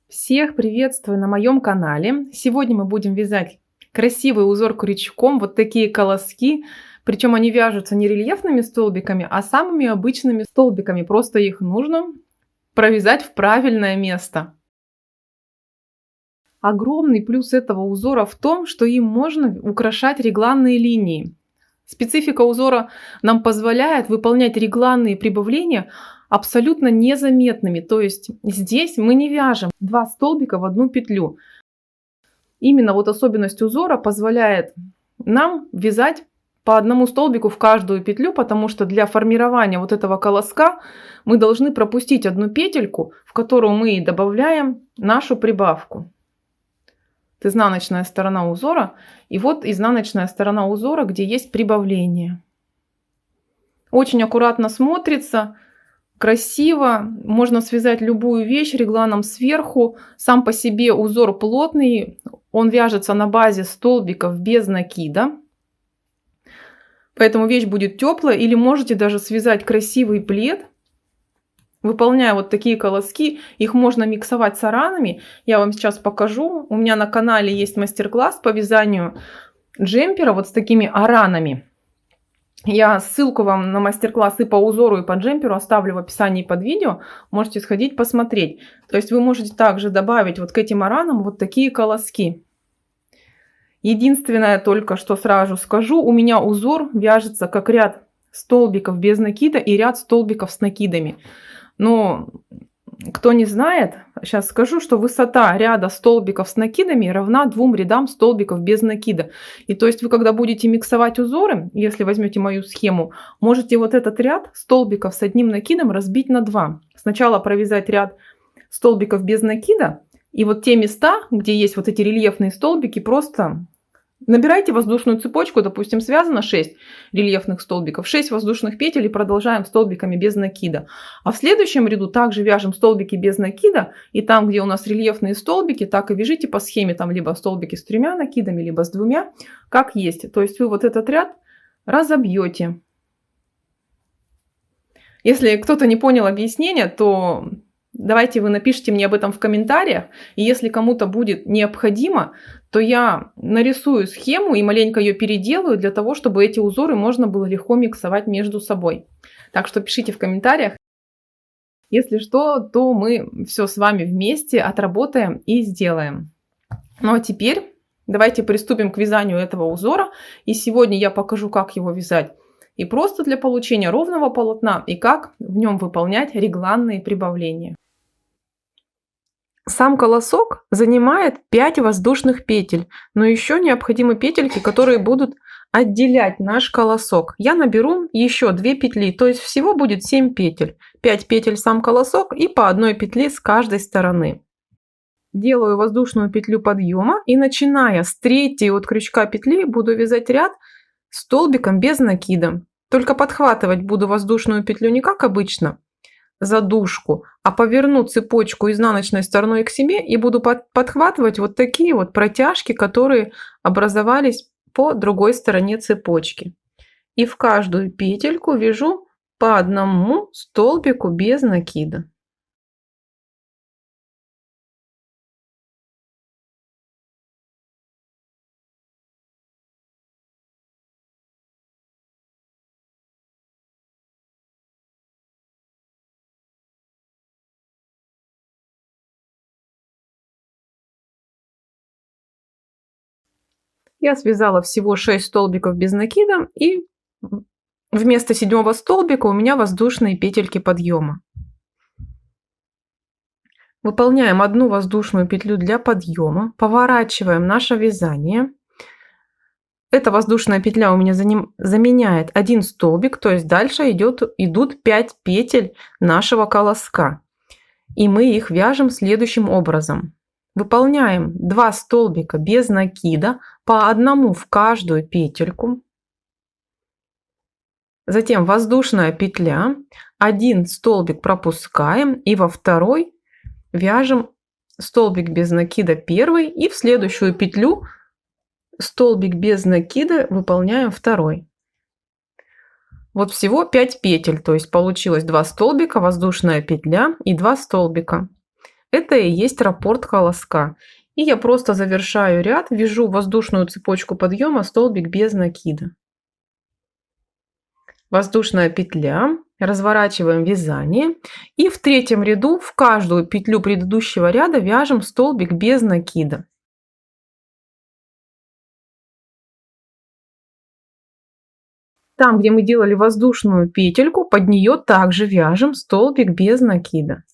Всех приветствую на моем канале. Сегодня мы будем вязать красивый узор крючком, вот такие колоски. Причем они вяжутся не рельефными столбиками, а самыми обычными столбиками. Просто их нужно провязать в правильное место. Огромный плюс этого узора в том, что им можно украшать регланные линии. Специфика узора нам позволяет выполнять регланные прибавления абсолютно незаметными. То есть здесь мы не вяжем 2 столбика в одну петлю. Именно вот особенность узора позволяет нам вязать по одному столбику в каждую петлю, потому что для формирования вот этого колоска мы должны пропустить одну петельку, в которую мы добавляем нашу прибавку. Это изнаночная сторона узора, и вот изнаночная сторона узора, где есть прибавление. Очень аккуратно смотрится, красиво, можно связать любую вещь регланом сверху. Сам по себе узор плотный, он вяжется на базе столбиков без накида. Поэтому вещь будет теплая, или можете даже связать красивый плед, выполняя вот такие колоски. Их можно миксовать с аранами. Я вам сейчас покажу. У меня на канале есть мастер-класс по вязанию джемпера вот с такими аранами. Я ссылку вам на мастер-класс и по узору, и по джемперу оставлю в описании под видео. Можете сходить посмотреть. То есть вы можете также добавить вот к этим аранам вот такие колоски. Единственное только, что сразу скажу, у меня узор вяжется как ряд столбиков без накида и ряд столбиков с накидами. Но кто не знает, сейчас скажу, что высота ряда столбиков с накидами равна 2 рядам столбиков без накида. И то есть вы, когда будете миксовать узоры, если возьмете мою схему, можете вот этот ряд столбиков с одним накидом разбить на 2. Сначала провязать ряд столбиков без накида, и вот те места, где есть вот эти рельефные столбики, просто набирайте воздушную цепочку, допустим, связано 6 рельефных столбиков, 6 воздушных петель и продолжаем столбиками без накида. А в следующем ряду также вяжем столбики без накида, и там, где у нас рельефные столбики, так и вяжите по схеме, там либо столбики с 3 накидами, либо с 2, как есть. То есть вы вот этот ряд разобьете. Если кто-то не понял объяснения, то давайте вы напишите мне об этом в комментариях. И если кому-то будет необходимо, то я нарисую схему и маленько ее переделаю для того, чтобы эти узоры можно было легко миксовать между собой. Так что пишите в комментариях. Если что, то мы все с вами вместе отработаем и сделаем. Ну а теперь давайте приступим к вязанию этого узора. И сегодня я покажу, как его вязать. И просто для получения ровного полотна, и как в нем выполнять регланные прибавления. Сам колосок занимает 5 воздушных петель, но еще необходимы петельки, которые будут отделять наш колосок. Я наберу еще 2 петли, то есть всего будет 7 петель. 5 петель сам колосок и по одной петле с каждой стороны. Делаю воздушную петлю подъема и, начиная с 3 от крючка петли, буду вязать ряд столбиком без накида. Только подхватывать буду воздушную петлю не как обычно, задушку, а поверну цепочку изнаночной стороной к себе и буду подхватывать вот такие вот протяжки, которые образовались по другой стороне цепочки. И в каждую петельку вяжу по одному столбику без накида. Я связала всего 6 столбиков без накида, и вместо 7-го столбика у меня воздушные петельки подъема. Выполняем одну воздушную петлю для подъема, поворачиваем наше вязание. Эта воздушная петля у меня заменяет 1 столбик, то есть дальше идут 5 петель нашего колоска. И мы их вяжем следующим образом. Выполняем 2 столбика без накида, по одному в каждую петельку. Затем воздушная петля, 1 столбик пропускаем и во второй вяжем столбик без накида первый, и в следующую петлю столбик без накида выполняем второй. Вот всего 5 петель, то есть получилось 2 столбика, воздушная петля и 2 столбика. Это и есть раппорт колоска. И я просто завершаю ряд, вяжу воздушную цепочку подъема, столбик без накида. Воздушная петля, разворачиваем вязание. И в третьем ряду в каждую петлю предыдущего ряда вяжем столбик без накида. Там, где мы делали воздушную петельку, под нее также вяжем столбик без накида.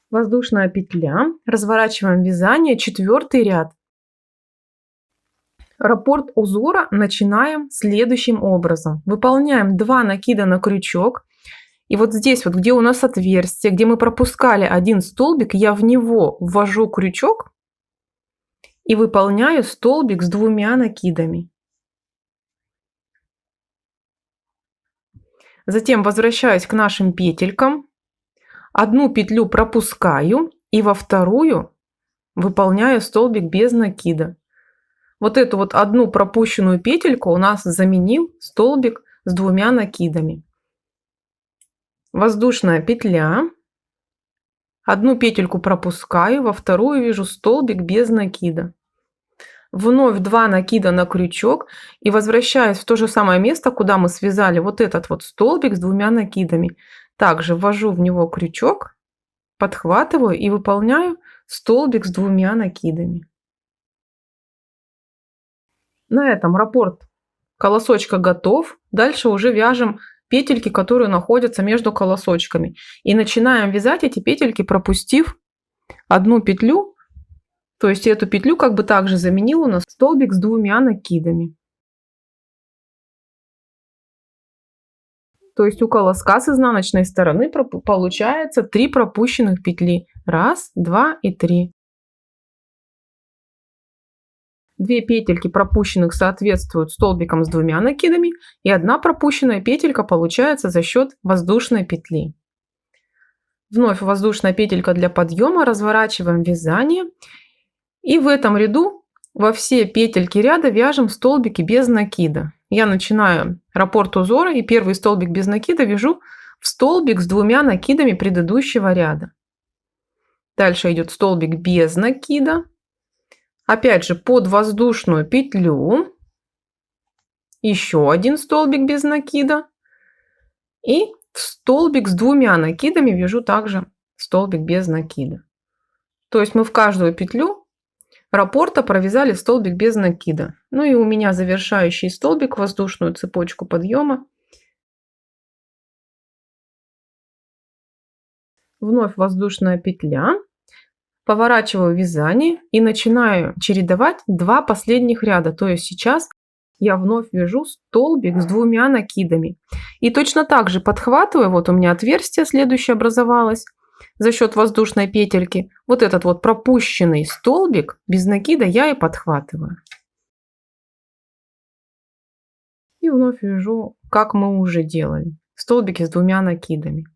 Воздушная петля, разворачиваем вязание, 4-й ряд. Раппорт узора начинаем следующим образом. Выполняем 2 накида на крючок. И вот здесь вот, где у нас отверстие, где мы пропускали один столбик, я в него ввожу крючок и выполняю столбик с 2 накидами. Затем возвращаюсь к нашим петелькам. Одну петлю пропускаю и во вторую выполняю столбик без накида. Вот эту вот одну пропущенную петельку у нас заменил столбик с 2 накидами. Воздушная петля. Одну петельку пропускаю, во вторую вяжу столбик без накида. Вновь 2 накида на крючок и возвращаюсь в то же самое место, куда мы связали вот этот вот столбик с 2 накидами. Также ввожу в него крючок, подхватываю и выполняю столбик с 2 накидами. На этом раппорт колосочка готов. Дальше уже вяжем петельки, которые находятся между колосочками. И начинаем вязать эти петельки, пропустив одну петлю. То есть эту петлю как бы также заменил у нас столбик с 2 накидами. То есть у колоска с изнаночной стороны получается 3 пропущенных петли. 1, 2 и 3. 2 петельки пропущенных соответствуют столбикам с 2 накидами, и 1 пропущенная петелька получается за счет воздушной петли. Вновь воздушная петелька для подъема, разворачиваем вязание. И в этом ряду во все петельки ряда вяжем столбики без накида. Я начинаю раппорт узора и первый столбик без накида вяжу в столбик с 2 накидами предыдущего ряда. Дальше идет столбик без накида. Опять же под воздушную петлю. Еще один столбик без накида. И в столбик с 2 накидами вяжу также столбик без накида. То есть мы в каждую петлю раппорта провязали столбик без накида. Ну и у меня завершающий столбик, воздушную цепочку подъема. Вновь воздушная петля. Поворачиваю вязание и начинаю чередовать 2 последних ряда. То есть сейчас я вновь вяжу столбик с 2 накидами. И точно так же подхватываю, вот у меня отверстие следующее образовалось за счет воздушной петельки. Вот этот вот пропущенный столбик без накида я и подхватываю. И вновь вяжу, как мы уже делали, столбики с 2 накидами.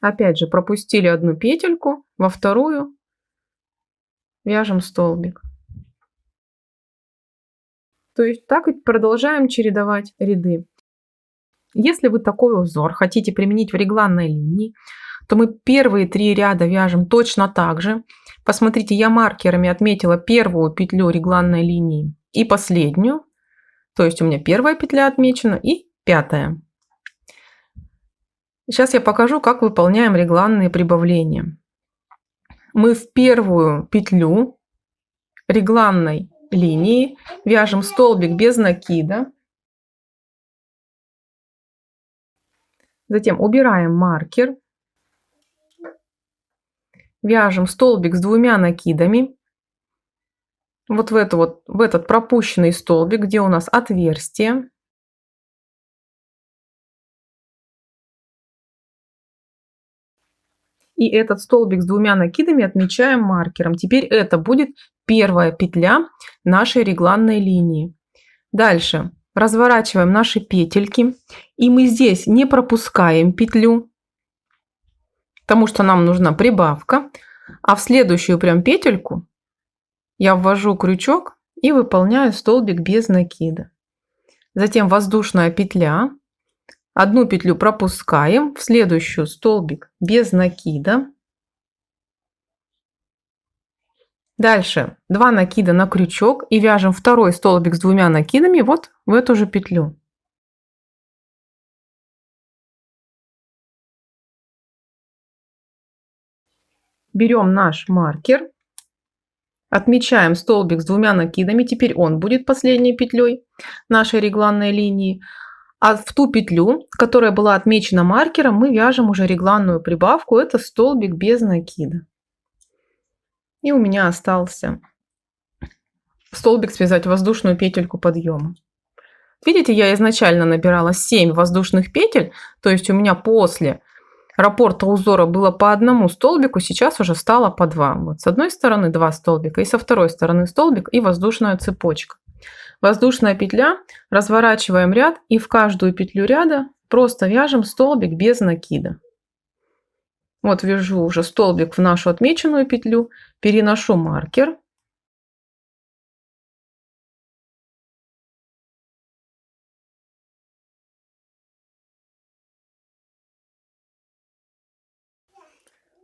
Опять же пропустили одну петельку, во вторую вяжем столбик. То есть так и продолжаем чередовать ряды. Если вы такой узор хотите применить в регланной линии, то мы первые 3 ряда вяжем точно так же. Посмотрите, я маркерами отметила первую петлю регланной линии и последнюю. То есть у меня первая петля отмечена и 5-я. Сейчас я покажу, как выполняем регланные прибавления. Мы в первую петлю регланной линии вяжем столбик без накида. Затем убираем маркер. Вяжем столбик с 2 накидами. Вот в этот пропущенный столбик, где у нас отверстие. И этот столбик с 2 накидами отмечаем маркером. Теперь это будет первая петля нашей регланной линии. Дальше разворачиваем наши петельки. И мы здесь не пропускаем петлю. потому что нам нужна прибавка. А в следующую прям петельку я ввожу крючок и выполняю столбик без накида. Затем воздушная петля. Одну петлю пропускаем, в следующую столбик без накида. Дальше 2 накида на крючок и вяжем второй столбик с 2 накидами вот в эту же петлю. Берем наш маркер, отмечаем столбик с 2 накидами, теперь он будет последней петлей нашей регланной линии. А в ту петлю, которая была отмечена маркером, мы вяжем уже регланную прибавку, это столбик без накида. И у меня остался столбик связать воздушную петельку подъема. Видите, я изначально набирала 7 воздушных петель, то есть у меня после раппорта узора было по одному столбику, сейчас уже стало по 2. Вот с одной стороны 2 столбика и со второй стороны столбик и воздушная цепочка. Воздушная петля, разворачиваем ряд и в каждую петлю ряда просто вяжем столбик без накида. Вот вяжу уже столбик в нашу отмеченную петлю, переношу маркер.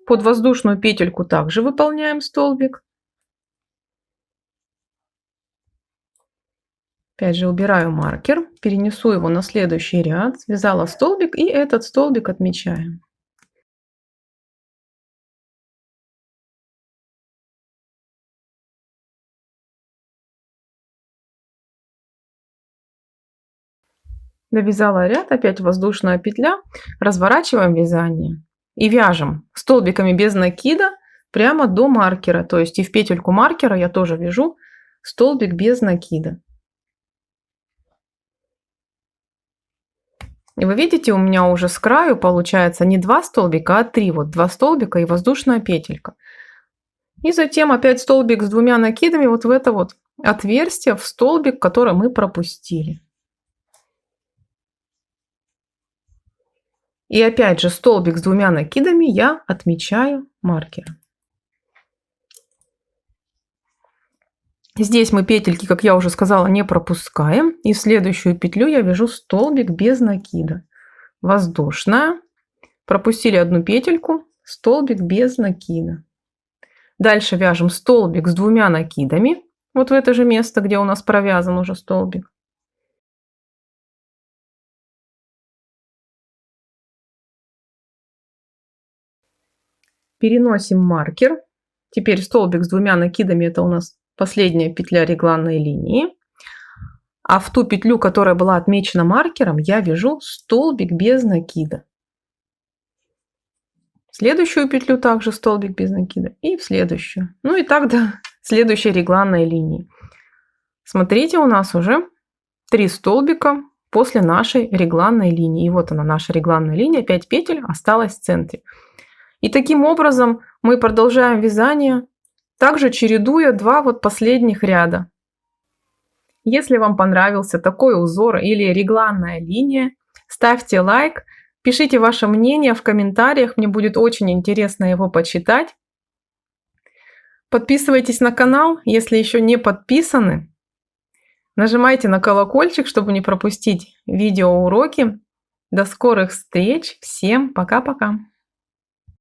Под воздушную петельку также выполняем столбик. Опять же убираю маркер, перенесу его на следующий ряд, связала столбик и этот столбик отмечаем. Довязала ряд, опять воздушная петля, разворачиваем вязание и вяжем столбиками без накида прямо до маркера, то есть и в петельку маркера я тоже вяжу столбик без накида. И вы видите, у меня уже с краю получается не 2 столбика, а 3. Вот 2 столбика и воздушная петелька. И затем опять столбик с 2 накидами вот в это вот отверстие, в столбик, который мы пропустили. И опять же столбик с 2 накидами я отмечаю маркером. Здесь мы петельки, как я уже сказала, не пропускаем. И в следующую петлю я вяжу столбик без накида. Воздушная. Пропустили одну петельку, столбик без накида. Дальше вяжем столбик с 2 накидами. Вот в это же место, где у нас провязан уже столбик. Переносим маркер. Теперь столбик с 2 накидами, это у нас последняя петля регланной линии. А в ту петлю, которая была отмечена маркером, я вяжу столбик без накида. В следующую петлю также столбик без накида. И в следующую. Ну и так до следующей регланной линии. Смотрите, у нас уже 3 столбика после нашей регланной линии. И вот она, наша регланная линия. 5 петель осталось в центре. И таким образом мы продолжаем вязание, также чередуя 2 вот последних ряда. Если вам понравился такой узор или регланная линия, ставьте лайк, пишите ваше мнение в комментариях, мне будет очень интересно его почитать. Подписывайтесь на канал, если еще не подписаны. Нажимайте на колокольчик, чтобы не пропустить видеоуроки. До скорых встреч, всем пока-пока!